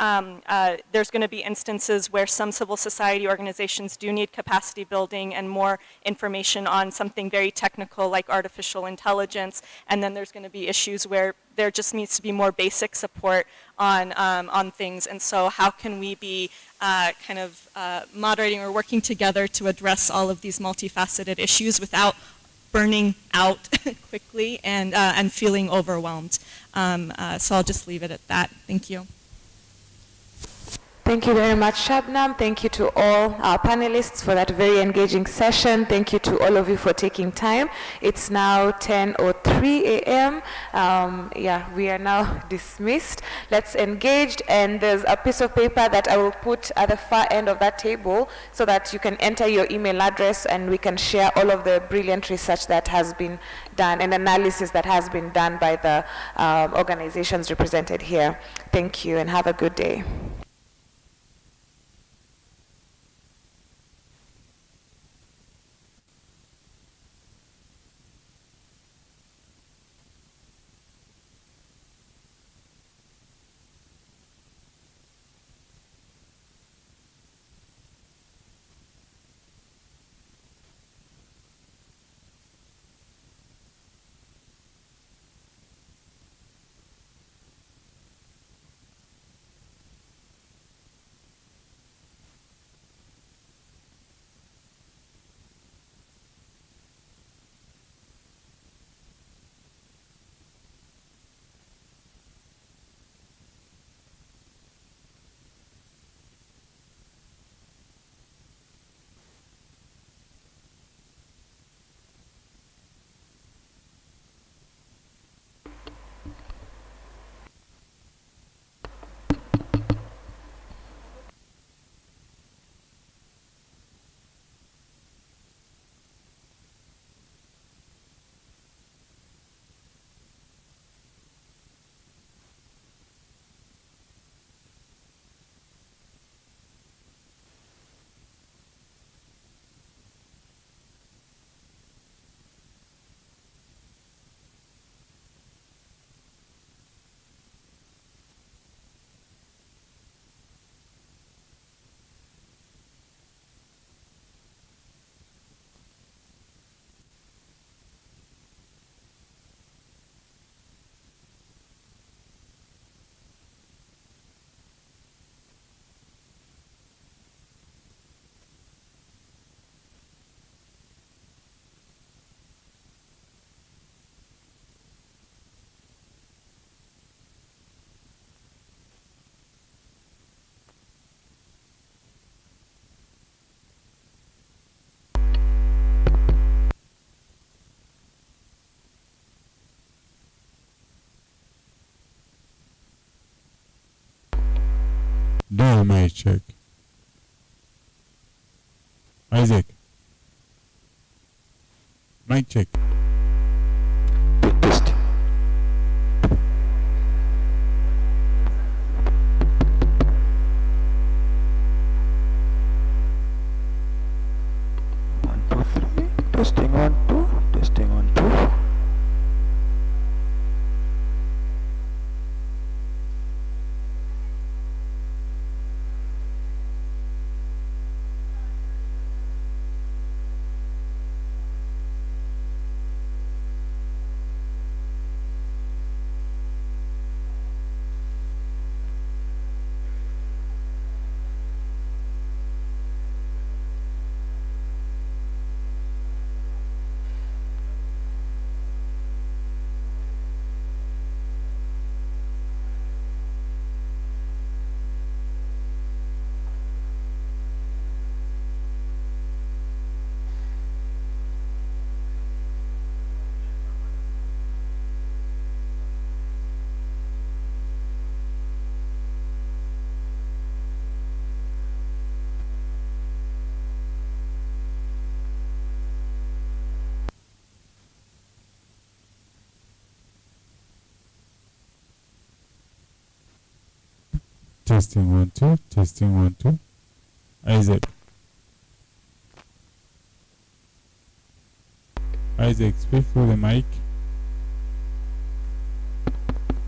there's going to be instances where some civil society organizations do need capacity building and more information on something very technical like artificial intelligence, and then there's going to be issues where there just needs to be more basic support on things. And so how can we be kind of moderating or working together to address all of these multifaceted issues without burning out quickly and feeling overwhelmed. So I'll just leave it at that. Thank you. Thank you very much, Shabnam. Thank you to all our panelists for that very engaging session. Thank you to all of you for taking time. It's now 10:03 a.m. Yeah, we are now dismissed. Let's engage, and there's a piece of paper that I will put at the far end of that table so that you can enter your email address and we can share all of the brilliant research that has been done and analysis that has been done by the organizations represented here. Thank you and have a good day. Do my check. Isaac. Mic check. Test. One, two, three. Testing 1, 2. Testing 1, 2. Testing 1 2. Testing 1 2. Isaac. Isaac, speak through the mic.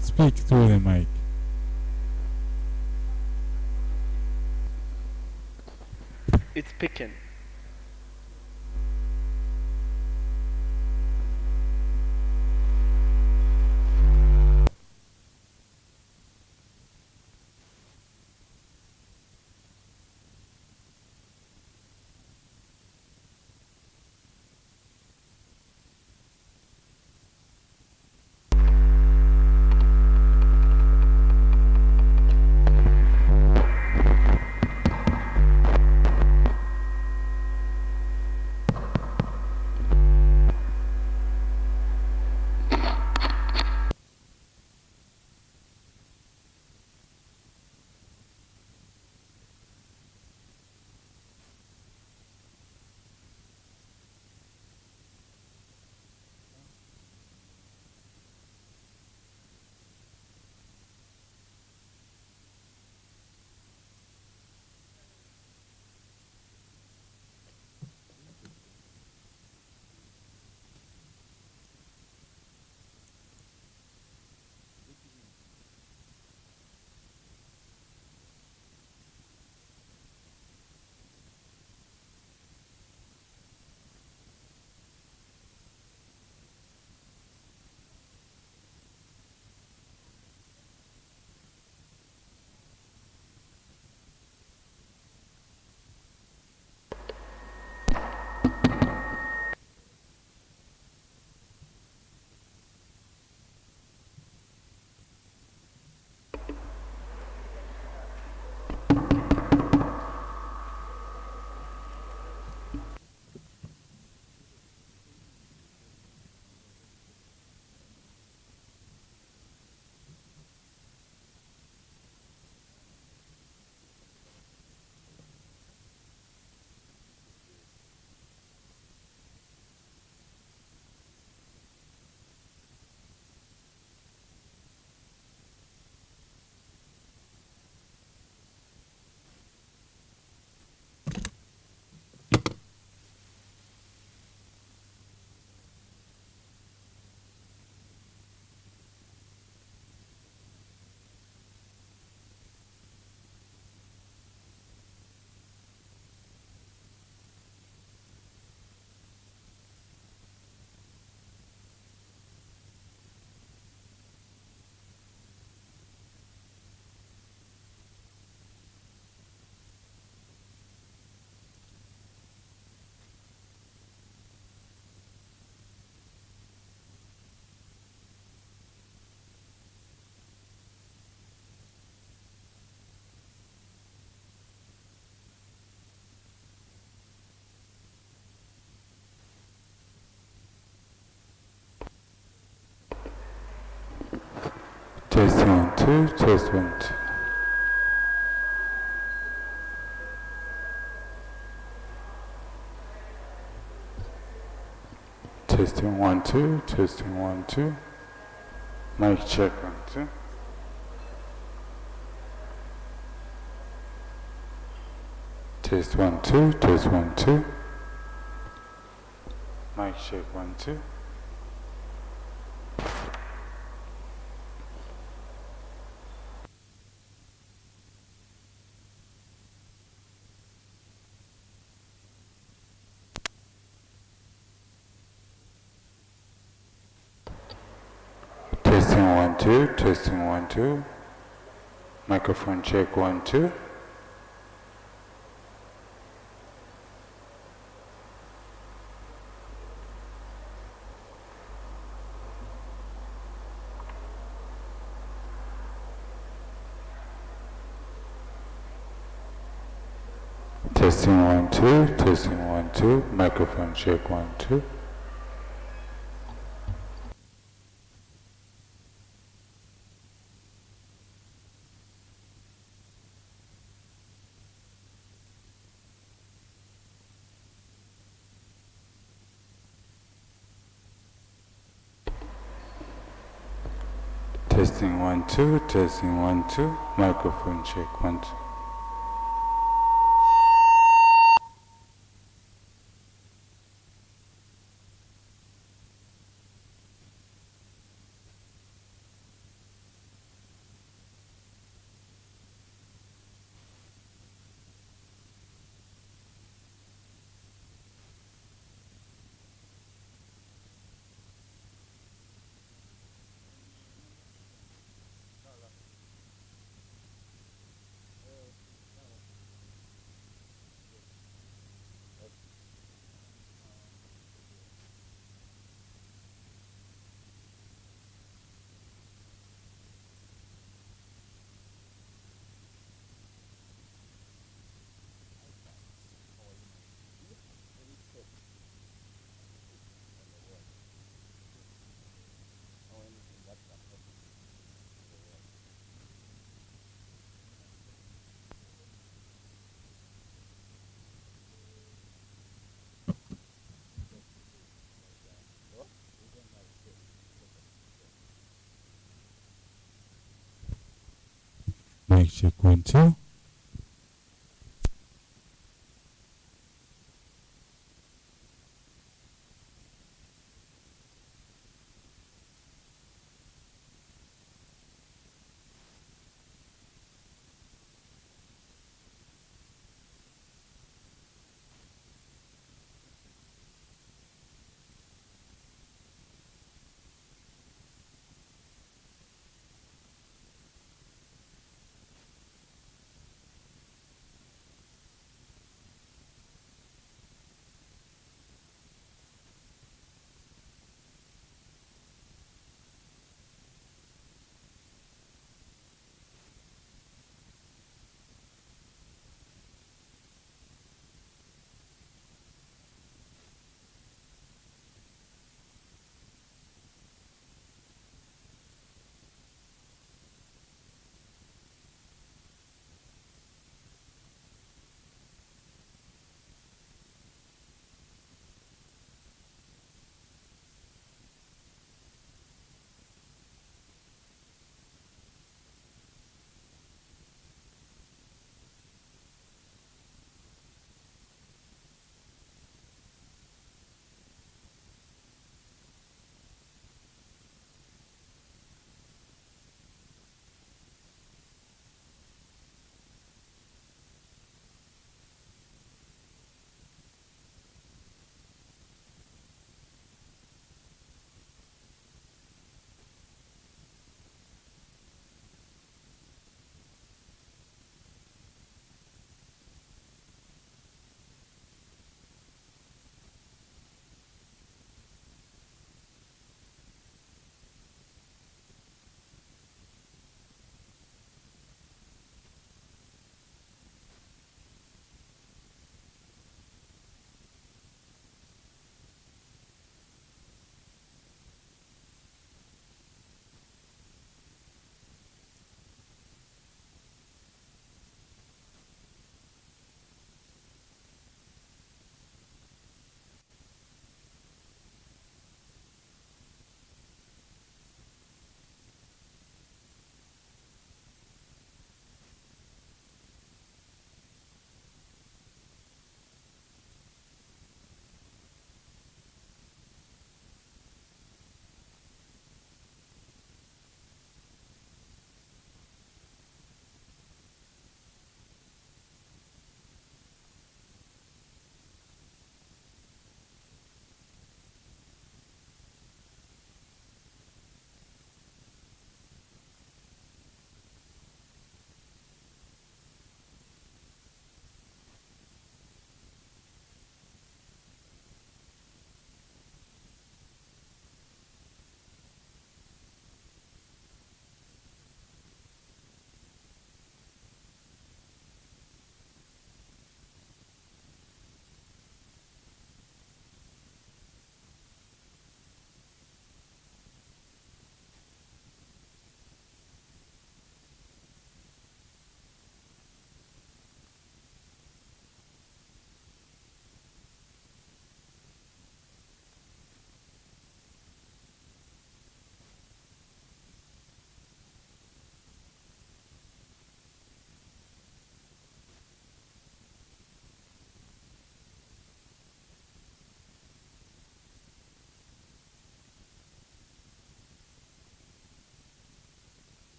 Speak through the mic. It's picking. Test 1 2. Test 1 2. Testing 1 2. Testing 1 2. Mic check 1 2. Test 1 2. Test 1 2. Mic check 1 2. Testing 1 2. Testing 1 2. Microphone check 1 2. Testing 1 2. Testing 1 2. Microphone check 1 2. Testing 1 2, testing 1 2, microphone check 1 2. Mic check 1 2.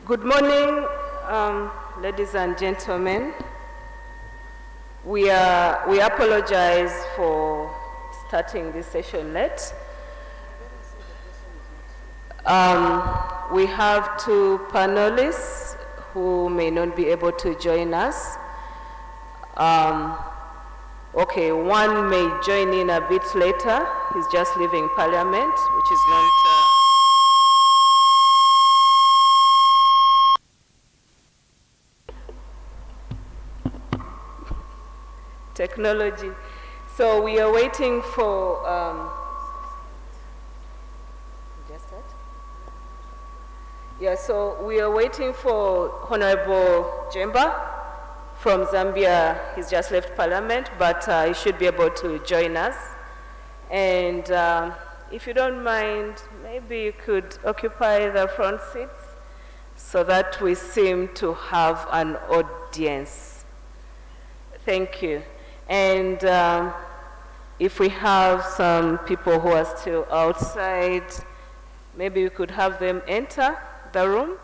Good morning, ladies and gentlemen. We apologize for starting this session late. We have two panelists who may not be able to join us. Okay, one may join in a bit later. He's just leaving Parliament, which is not... technology. So we are waiting for, so we are waiting for Honorable Jemba from Zambia. He's just left Parliament, but he should be able to join us. And if you don't mind, maybe you could occupy the front seats so that we seem to have an audience. Thank you. And if we have some people who are still outside, maybe we could have them enter the room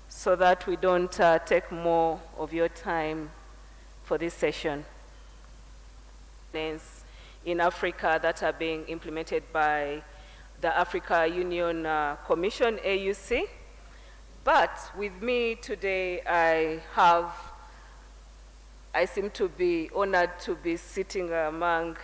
so that we don't take more of your time for this session. In Africa that are being implemented by the Africa Union Commission, AUC. But with me today, I seem to be honored to be sitting among